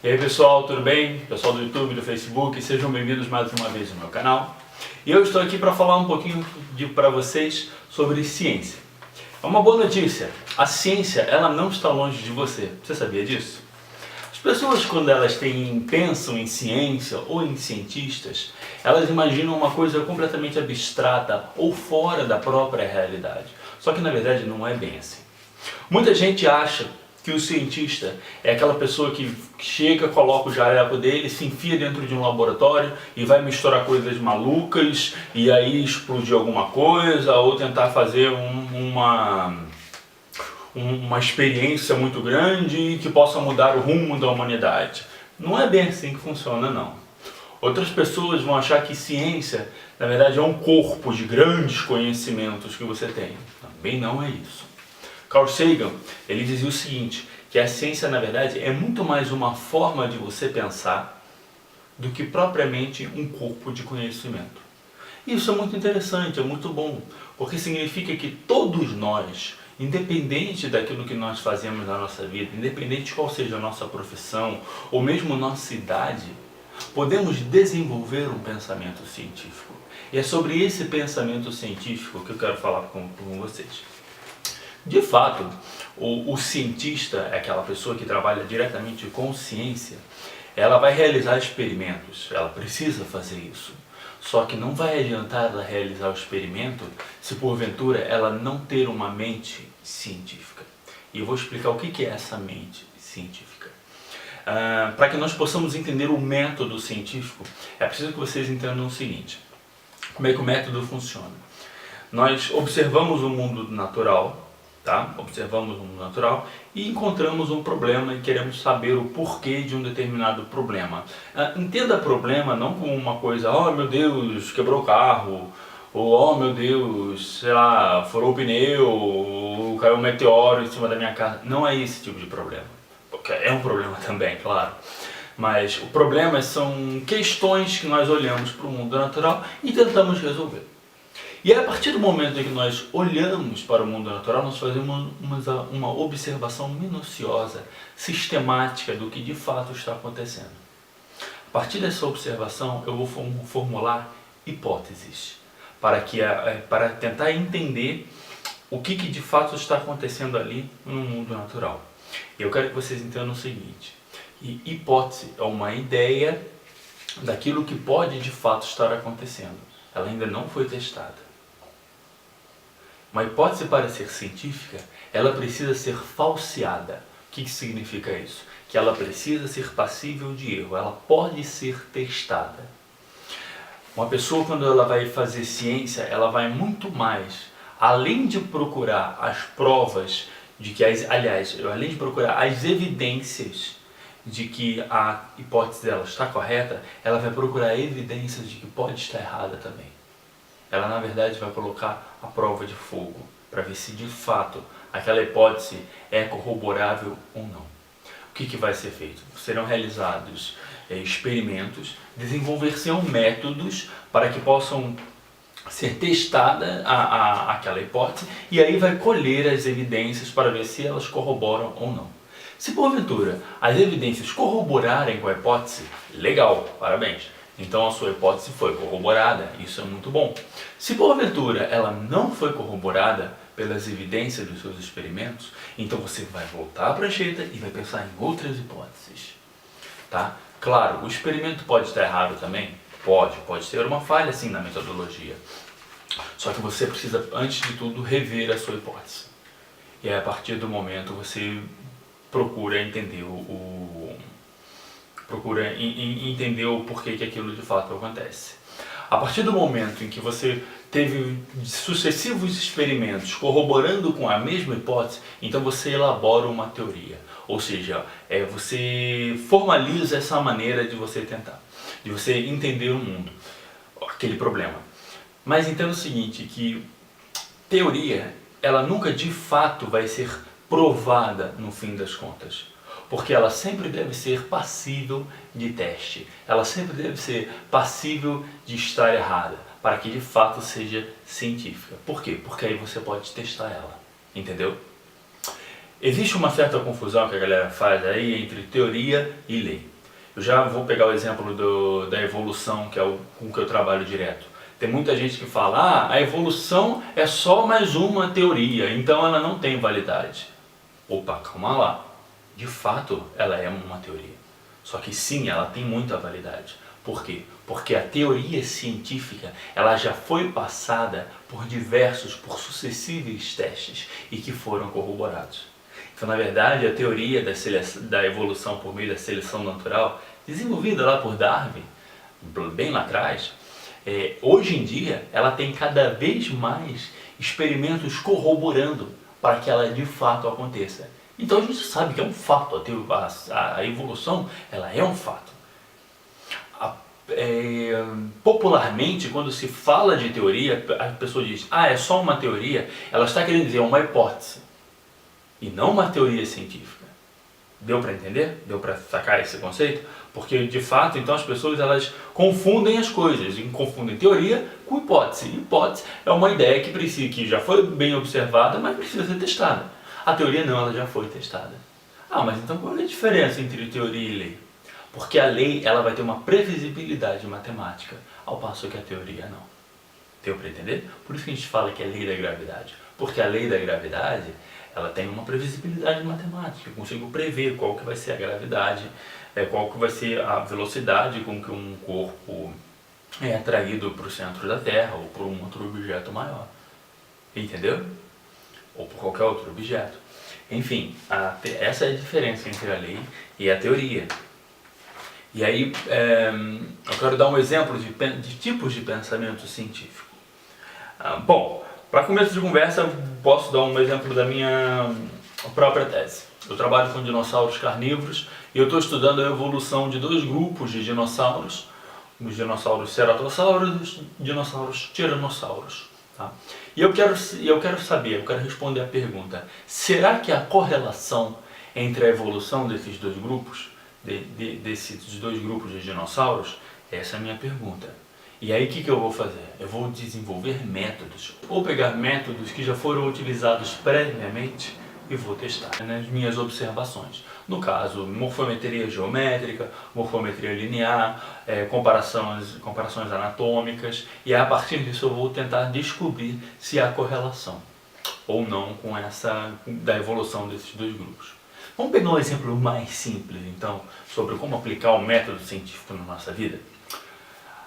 E aí pessoal, tudo bem? Pessoal do YouTube, do Facebook, sejam bem-vindos mais uma vez ao meu canal. E eu estou aqui para falar um pouquinho para vocês sobre ciência. É uma boa notícia, a ciência ela não está longe de você, você sabia disso? As pessoas quando elas pensam em ciência ou em cientistas, elas imaginam uma coisa completamente abstrata ou fora da própria realidade. Só que na verdade não é bem assim. Muita gente acha que o cientista é aquela pessoa que chega, coloca o jaleco dele, se enfia dentro de um laboratório e vai misturar coisas malucas e aí explodir alguma coisa ou tentar fazer uma experiência muito grande que possa mudar o rumo da humanidade. Não é bem assim que funciona, não. Outras pessoas vão achar que ciência, na verdade, é um corpo de grandes conhecimentos que você tem. Também não é isso. Carl Sagan, ele dizia o seguinte, que a ciência, na verdade, é muito mais uma forma de você pensar do que propriamente um corpo de conhecimento. Isso é muito interessante, é muito bom, porque significa que todos nós, independente daquilo que nós fazemos na nossa vida, independente de qual seja a nossa profissão, ou mesmo nossa idade, podemos desenvolver um pensamento científico. E é sobre esse pensamento científico que eu quero falar com vocês. De fato, o cientista é aquela pessoa que trabalha diretamente com ciência. Ela vai realizar experimentos, ela precisa fazer isso. Só que não vai adiantar ela realizar o experimento se porventura ela não ter uma mente científica. E eu vou explicar o que é essa mente científica. Para que nós possamos entender o método científico, é preciso que vocês entendam o seguinte. Como é que o método funciona? Nós observamos o mundo natural, tá? Observamos o mundo natural e encontramos um problema e queremos saber o porquê de um determinado problema. Entenda problema não como uma coisa, oh meu Deus, quebrou o carro, ou oh meu Deus, sei lá, furou o pneu, ou caiu um meteoro em cima da minha casa. Não é esse tipo de problema. Porque é um problema também, claro. Mas o problema são questões que nós olhamos para o mundo natural e tentamos resolver. E a partir do momento em que nós olhamos para o mundo natural, nós fazemos uma observação minuciosa, sistemática do que de fato está acontecendo. A partir dessa observação, eu vou formular hipóteses para tentar entender o que de fato está acontecendo ali no mundo natural. E eu quero que vocês entendam o seguinte, que hipótese é uma ideia daquilo que pode de fato estar acontecendo. Ela ainda não foi testada. Uma hipótese para ser científica, ela precisa ser falseada. O que significa isso? Que ela precisa ser passível de erro, ela pode ser testada. Uma pessoa quando ela vai fazer ciência, ela vai muito mais, além de procurar as provas, além de procurar as evidências de que a hipótese dela está correta, ela vai procurar evidências de que pode estar errada também. Ela na verdade vai colocar a prova de fogo para ver se de fato aquela hipótese é corroborável ou não. O que vai ser feito? Serão realizados experimentos, desenvolver-se-ão métodos para que possam ser testada aquela hipótese e aí vai colher as evidências para ver se elas corroboram ou não. Se porventura as evidências corroborarem com a hipótese, legal, parabéns. Então a sua hipótese foi corroborada, isso é muito bom. Se porventura ela não foi corroborada pelas evidências dos seus experimentos, então você vai voltar à prancheta e vai pensar em outras hipóteses. Tá? Claro, o experimento pode estar errado também? Pode ter uma falha sim na metodologia. Só que você precisa, antes de tudo, rever a sua hipótese. E aí, a partir do momento você procura entender entender o porquê que aquilo de fato acontece. A partir do momento em que você teve sucessivos experimentos corroborando com a mesma hipótese, então você elabora uma teoria. Ou seja, você formaliza essa maneira de você tentar, de você entender o mundo, aquele problema. Mas entenda o seguinte, que teoria, ela nunca de fato vai ser provada no fim das contas. Porque ela sempre deve ser passível de teste. Ela sempre deve ser passível de estar errada, para que de fato seja científica. Por quê? Porque aí você pode testar ela. Entendeu? Existe uma certa confusão que a galera faz aí entre teoria e lei. Eu já vou pegar o exemplo da evolução, que é com que eu trabalho direto. Tem muita gente que fala, a evolução é só mais uma teoria, então ela não tem validade. Opa, calma lá. De fato, ela é uma teoria. Só que sim, ela tem muita validade. Por quê? Porque a teoria científica, ela já foi passada por sucessivos testes e que foram corroborados. Então, na verdade, a teoria da evolução por meio da seleção natural, desenvolvida lá por Darwin, bem lá atrás, hoje em dia, ela tem cada vez mais experimentos corroborando para que ela de fato aconteça. Então a gente sabe que é um fato, a evolução ela é um fato. Popularmente, quando se fala de teoria, a pessoa diz, é só uma teoria, ela está querendo dizer uma hipótese, e não uma teoria científica. Deu para entender? Deu para sacar esse conceito? Porque de fato, então as pessoas elas confundem as coisas, e confundem teoria com hipótese. Hipótese é uma ideia que já foi bem observada, mas precisa ser testada. A teoria não, ela já foi testada. Mas então qual é a diferença entre teoria e lei? Porque a lei ela vai ter uma previsibilidade matemática, ao passo que a teoria não. Deu para entender? Por isso que a gente fala que é a lei da gravidade. Porque a lei da gravidade ela tem uma previsibilidade matemática. Eu consigo prever qual que vai ser a gravidade, qual que vai ser a velocidade com que um corpo é atraído para o centro da Terra ou por um outro objeto maior. Entendeu? Ou por qualquer outro objeto. Enfim, essa é a diferença entre a lei e a teoria. E aí, eu quero dar um exemplo de tipos de pensamento científico. Bom, para começo de conversa, posso dar um exemplo da minha própria tese. Eu trabalho com dinossauros carnívoros e eu estou estudando a evolução de dois grupos de dinossauros, os dinossauros ceratossauros e os dinossauros tiranossauros. Tá? E eu quero responder a pergunta, será que a correlação entre a evolução desses dois grupos, desses dois grupos de dinossauros, essa é a minha pergunta. E aí o que eu vou fazer? Eu vou desenvolver métodos, ou pegar métodos que já foram utilizados previamente e vou testar nas minhas observações. No caso, morfometria geométrica, morfometria linear, comparações anatômicas, e a partir disso eu vou tentar descobrir se há correlação ou não com da evolução desses dois grupos. Vamos pegar um exemplo mais simples, então, sobre como aplicar o método científico na nossa vida.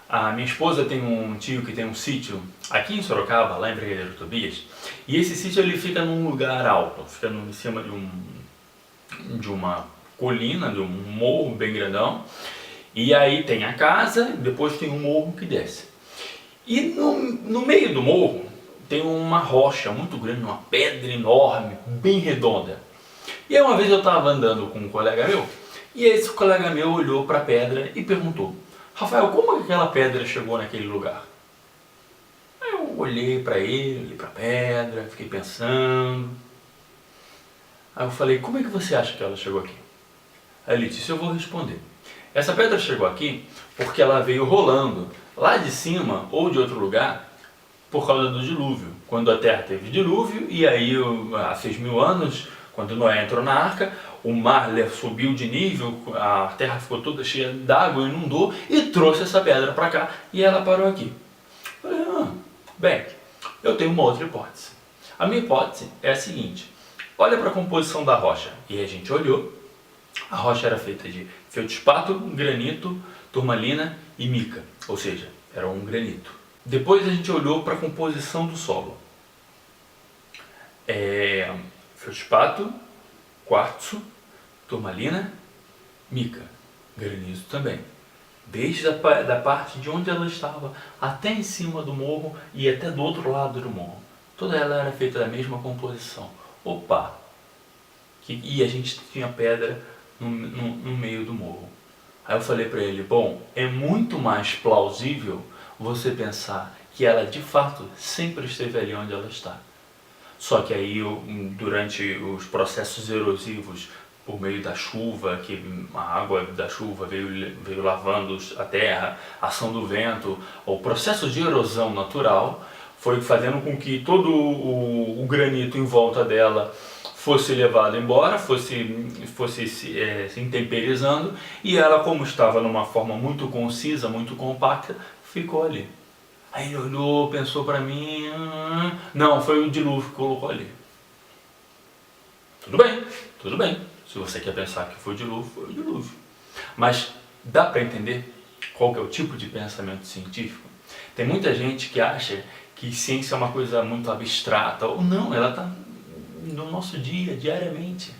A minha esposa tem um tio que tem um sítio aqui em Sorocaba, lá em Brigadeiro Tobias, e esse sítio ele fica num lugar alto, fica em cima de uma colina, de um morro bem grandão, e aí tem a casa, depois tem um morro que desce. E no meio do morro tem uma rocha muito grande, uma pedra enorme, bem redonda. E aí uma vez eu estava andando com um colega meu, e esse colega meu olhou para a pedra e perguntou, Rafael, como aquela pedra chegou naquele lugar? Aí eu olhei para ele, olhei para a pedra, fiquei pensando. Aí eu falei, como é que você acha que ela chegou aqui? Aí ele disse, eu vou responder. Essa pedra chegou aqui porque ela veio rolando lá de cima ou de outro lugar por causa do dilúvio. Quando a Terra teve dilúvio e aí há 6.000 anos, quando Noé entrou na arca, o mar subiu de nível, a terra ficou toda cheia d'água, inundou e trouxe essa pedra para cá e ela parou aqui. Eu falei, bem, eu tenho uma outra hipótese. A minha hipótese é a seguinte, olha para a composição da rocha. E a gente olhou, a rocha era feita de feldspato, granito, turmalina e mica, ou seja, era um granito. Depois a gente olhou para a composição do solo. Feldspato, quartzo, turmalina, mica, granito também. Desde da parte de onde ela estava até em cima do morro e até do outro lado do morro. Toda ela era feita da mesma composição. Opa! E a gente tinha pedra no meio do morro. Aí eu falei para ele, bom, é muito mais plausível você pensar que ela de fato sempre esteve ali onde ela está. Só que aí, durante os processos erosivos, por meio da chuva, que a água da chuva veio lavando a terra, a ação do vento, o processo de erosão natural foi fazendo com que todo o granito em volta dela fosse levado embora, fosse se intemperizando, e ela, como estava numa forma muito concisa, muito compacta, ficou ali. Aí ele olhou, pensou para mim, não, foi o dilúvio que colocou ali. Tudo bem, tudo bem. Se você quer pensar que foi o dilúvio, foi o dilúvio. Mas dá para entender qual que é o tipo de pensamento científico? Tem muita gente que acha que ciência é uma coisa muito abstrata, ou não, ela está no nosso dia, diariamente.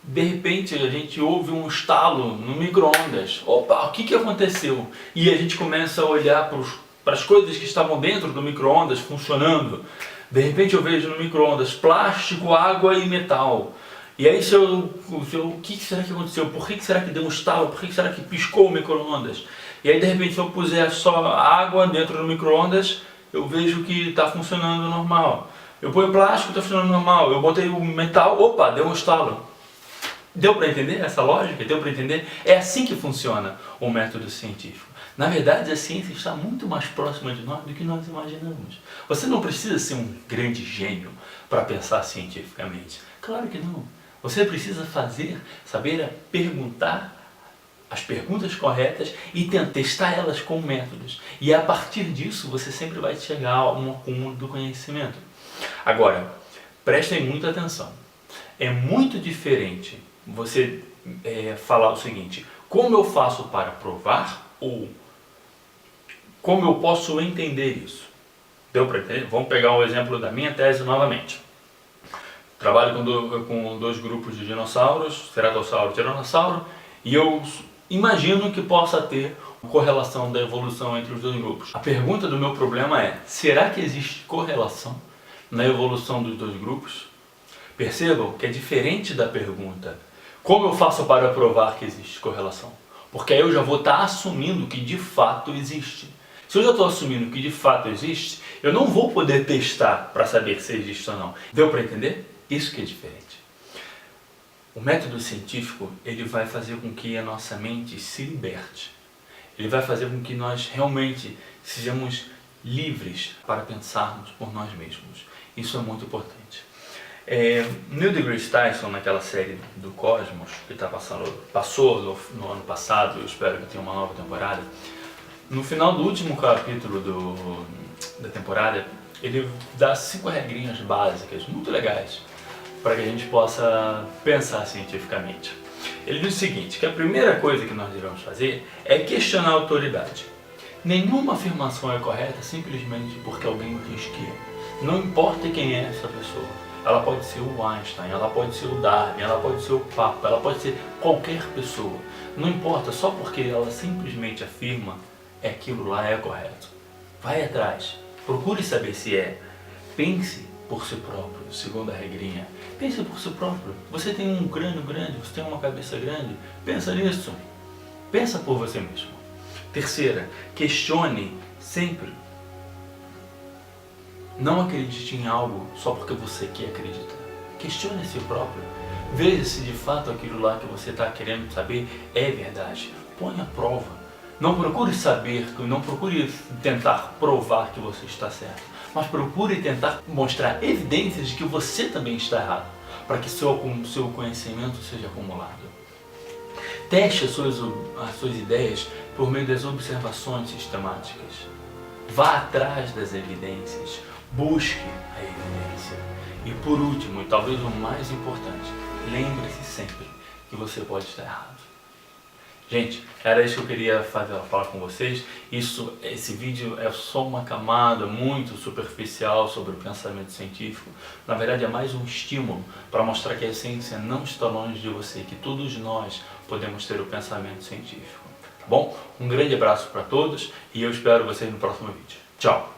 De repente a gente ouve um estalo no micro-ondas. Opa, o que aconteceu? E a gente começa a olhar para as coisas que estavam dentro do micro-ondas funcionando. De repente eu vejo no micro-ondas plástico, água e metal. E aí o que será que aconteceu? Por que será que deu um estalo? Por que será que piscou o micro-ondas? E aí de repente se eu puser só água dentro do micro-ondas, eu vejo que está funcionando normal. Eu ponho plástico, está funcionando normal. Eu botei o metal, opa, deu um estalo. Deu para entender essa lógica? Deu para entender? É assim que funciona o método científico. Na verdade, a ciência está muito mais próxima de nós do que nós imaginamos. Você não precisa ser um grande gênio para pensar cientificamente. Claro que não. Você precisa saber perguntar as perguntas corretas e testar elas com métodos. E a partir disso, você sempre vai chegar a um acúmulo do conhecimento. Agora, prestem muita atenção. É muito diferente você falar o seguinte: como eu faço para provar, ou como eu posso entender isso? Deu para entender? Vamos pegar um exemplo da minha tese novamente. Trabalho com dois grupos de dinossauros, ceratossauro e tiranossauro, e eu imagino que possa ter uma correlação da evolução entre os dois grupos. A pergunta do meu problema é: será que existe correlação na evolução dos dois grupos? Percebam que é diferente da pergunta: como eu faço para provar que existe correlação? Porque aí eu já vou estar assumindo que de fato existe. Se eu já estou assumindo que de fato existe, eu não vou poder testar para saber se existe ou não. Deu para entender? Isso que é diferente. O método científico, ele vai fazer com que a nossa mente se liberte. Ele vai fazer com que nós realmente sejamos livres para pensarmos por nós mesmos. Isso é muito importante. Neil deGrasse Tyson, naquela série do Cosmos, que passou no ano passado, eu espero que tenha uma nova temporada, no final do último capítulo da temporada, ele dá 5 regrinhas básicas, muito legais, para que a gente possa pensar cientificamente. Ele diz o seguinte, que a primeira coisa que nós devemos fazer é questionar a autoridade. Nenhuma afirmação é correta simplesmente porque alguém diz que é. Não importa quem é essa pessoa. Ela pode ser o Einstein, ela pode ser o Darwin, ela pode ser o Papa, ela pode ser qualquer pessoa. Não importa, só porque ela simplesmente afirma, aquilo lá é correto. Vai atrás, procure saber se é. Pense por si próprio, segunda regrinha. Pense por si próprio. Você tem um crânio grande, você tem uma cabeça grande. Pensa nisso. Pensa por você mesmo. Terceira, questione sempre. Não acredite em algo só porque você quer acreditar. Questione a si próprio. Veja se de fato aquilo lá que você está querendo saber é verdade. Põe à prova. Não procure saber, não procure tentar provar que você está certo, mas procure tentar mostrar evidências de que você também está errado, para que seu conhecimento seja acumulado. Teste as suas ideias por meio das observações sistemáticas. Vá atrás das evidências, busque a evidência. E por último, e talvez o mais importante, lembre-se sempre que você pode estar errado. Gente, era isso que eu queria falar com vocês. Esse vídeo é só uma camada muito superficial sobre o pensamento científico. Na verdade é mais um estímulo para mostrar que a ciência não está longe de você, que todos nós podemos ter o pensamento científico. Tá bom? Um grande abraço para todos e eu espero vocês no próximo vídeo. Tchau!